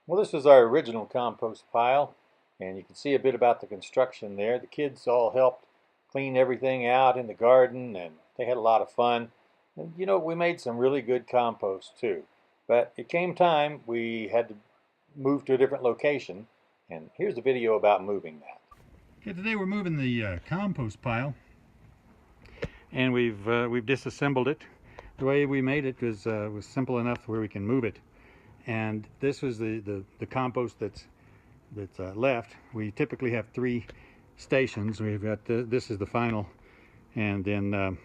Well, this is our original compost pile, and you can see a bit about the construction there. The kids all helped clean everything out in the garden, and they had a lot of fun. And we made some really good compost too. But it came time we had to move to a different location, and here's a video about moving that. Okay, today we're moving the compost pile, and we've disassembled it. The way we made it was simple enough where we can move it. And this was the compost that's left. We typically have 3 stations. We've got this is the final, and then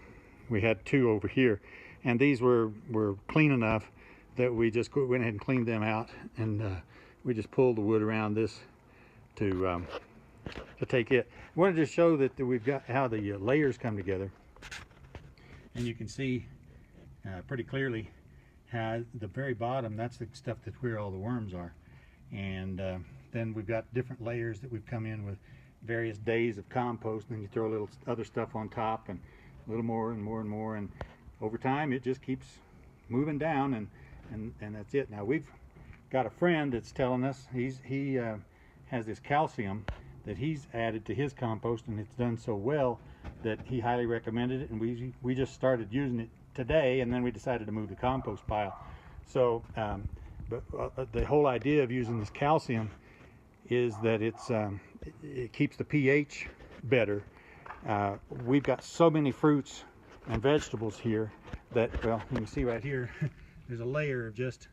we had 2 over here, and these were clean enough that we just went ahead and cleaned them out, and we just pulled the wood around this to take it. I wanted to show that we've got how the layers come together, and you can see pretty clearly how the very bottom, that's the stuff that's where all the worms are, and then we've got different layers that we've come in with various days of compost, and then you throw a little other stuff on top and a little more and more and more, and over time it just keeps moving down, and that's it. Now we've got a friend that's telling us he has this calcium that he's added to his compost, and it's done so well that he highly recommended it, and we just started using it today, and then we decided to move the compost pile. So the whole idea of using this calcium is that it keeps the pH better. We've got so many fruits and vegetables here that, well, you can see right here there's a layer of just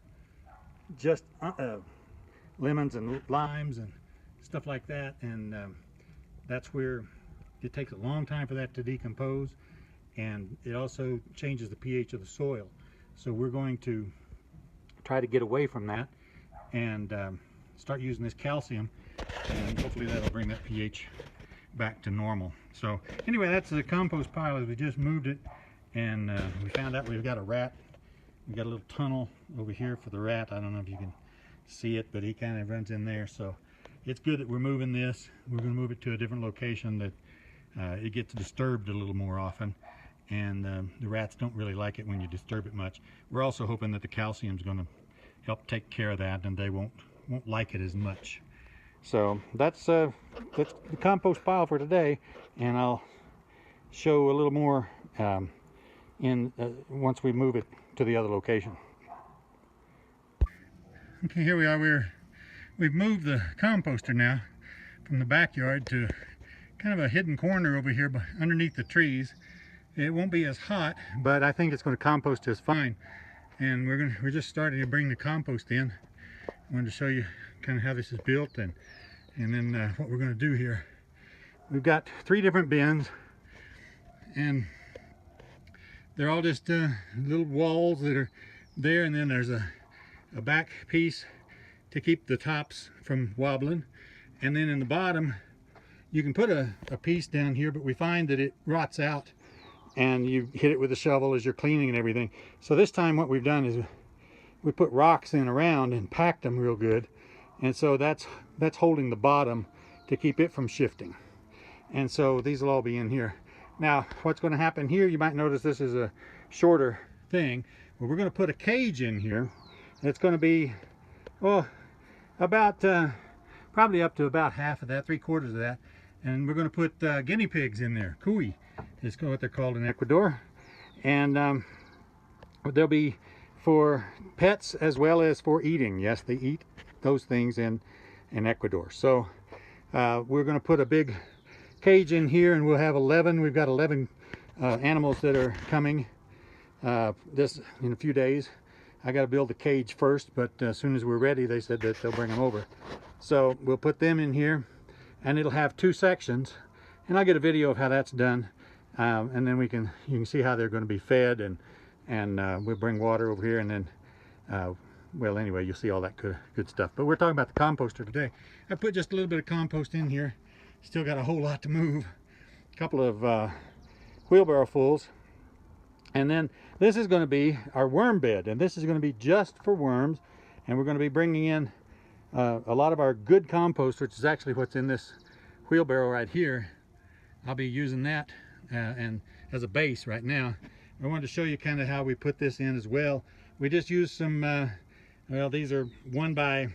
lemons and limes and stuff like that, and that's where it takes a long time for that to decompose, and it also changes the pH of the soil. So we're going to try to get away from that and start using this calcium, and hopefully that'll bring that pH back to normal. So anyway, that's the compost pile as we just moved it, and we found out we've got a rat. We got a little tunnel over here for the rat. I don't know if you can see it, but he kind of runs in there. So it's good that we're moving this. We're going to move it to a different location that it gets disturbed a little more often, and the rats don't really like it when you disturb it much. We're also hoping that the calcium is going to help take care of that, and they won't like it as much. So that's the compost pile for today, and I'll show a little more once we move it to the other location. Okay, here we are. We've moved the composter now from the backyard to kind of a hidden corner over here underneath the trees. It won't be as hot, but I think it's going to compost just fine. And we're just starting to bring the compost in. I wanted to show you kind of how this is built, and then what we're going to do here. We've got 3 different bins, and they're all just little walls that are there, and then there's a back piece to keep the tops from wobbling, and then in the bottom you can put a piece down here, but we find that it rots out and you hit it with a shovel as you're cleaning and everything. So this time what we've done is we put rocks in around and packed them real good, and so that's holding the bottom to keep it from shifting. And so these will all be in here. Now what's going to happen here, you might notice this is a shorter thing. Well, we're going to put a cage in here. It's going to be, well, about probably up to about half of that, 3/4 of that, and we're going to put guinea pigs in there. Cuy is what they're called in Ecuador, and they'll be for pets as well as for eating. Yes, they eat those things in Ecuador. So we're going to put a big cage in here, and we'll have 11. We've got 11 animals that are coming this in a few days. I got to build the cage first, but as soon as we're ready, they said that they'll bring them over. So we'll put them in here, and it'll have 2 sections, and I'll get a video of how that's done, and then you can see how they're going to be fed, and we'll bring water over here, and then well, anyway, you'll see all that good stuff. But we're talking about the composter today. I put just a little bit of compost in here. Still got a whole lot to move. A couple of wheelbarrow fulls. And then this is going to be our worm bed, and this is going to be just for worms, and we're going to be bringing in a lot of our good compost, which is actually what's in this wheelbarrow right here. I'll be using that and as a base right now. I wanted to show you kind of how we put this in as well. We just used some well, these are 1 by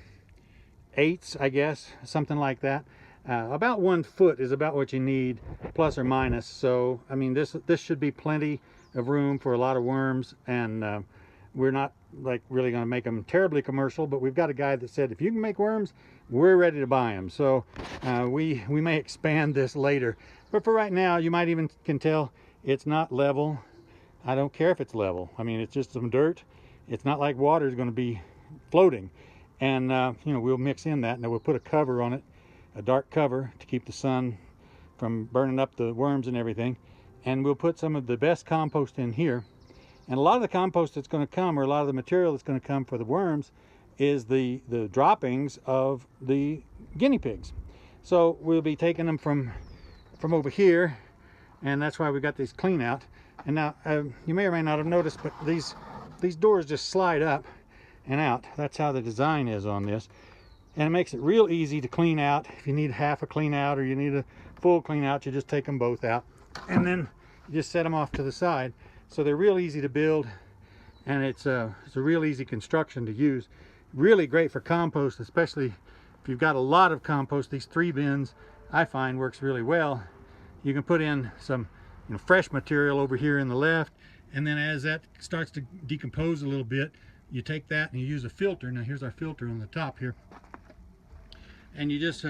1/8, I guess, something like that. About 1 foot is about what you need, plus or minus. So I mean, this should be plenty of room for a lot of worms, and we're not like really going to make them terribly commercial, but we've got a guy that said if you can make worms, we're ready to buy them. So we may expand this later, but for right now, you might even can tell it's not level. I don't care if it's level. I mean, it's just some dirt. It's not like water is going to be floating, and you know, we'll mix in that, and then we'll put a cover on it, a dark cover to keep the sun from burning up the worms and everything. And we'll put some of the best compost in here. And a lot of the compost that's going to come, or a lot of the material that's going to come for the worms, is the droppings of the guinea pigs. So we'll be taking them from over here, and that's why we got these clean out. And now you may or may not have noticed, but these doors just slide up and out. That's how the design is on this, and it makes it real easy to clean out. If you need half a clean out or you need a full clean out, you just take them both out, and then you just set them off to the side. So they're real easy to build, and it's a real easy construction to use. Really great for compost, especially if you've got a lot of compost. These 3 bins I find works really well. You can put in some, you know, fresh material over here in the left, and then as that starts to decompose a little bit, you take that and you use a filter. Now here's our filter on the top here, and you just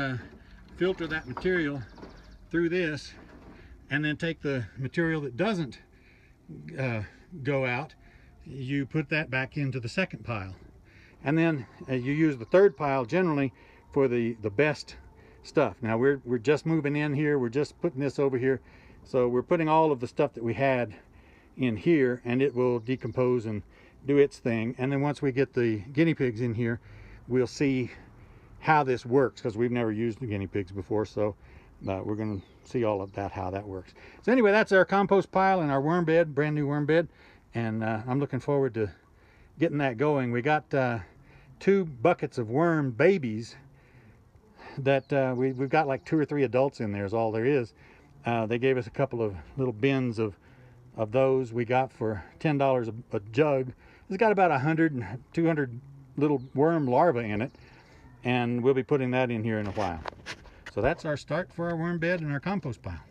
filter that material through this, and then take the material that doesn't go out, you put that back into the second pile, and then you use the third pile generally for the best stuff. Now we're just moving in here, we're just putting this over here, so we're putting all of the stuff that we had in here, and it will decompose and do its thing. And then once we get the guinea pigs in here, we'll see how this works, because we've never used the guinea pigs before. So we're going to see all of that, how that works. So anyway, that's our compost pile and our worm bed, brand new worm bed, and I'm looking forward to getting that going. We got 2 buckets of worm babies that we've got like 2 or 3 adults in there is all there is. They gave us a couple of little bins of those. We got for $10 a jug. It's got about 100 and 200 little worm larvae in it, and we'll be putting that in here in a while. So that's our start for our worm bed and our compost pile.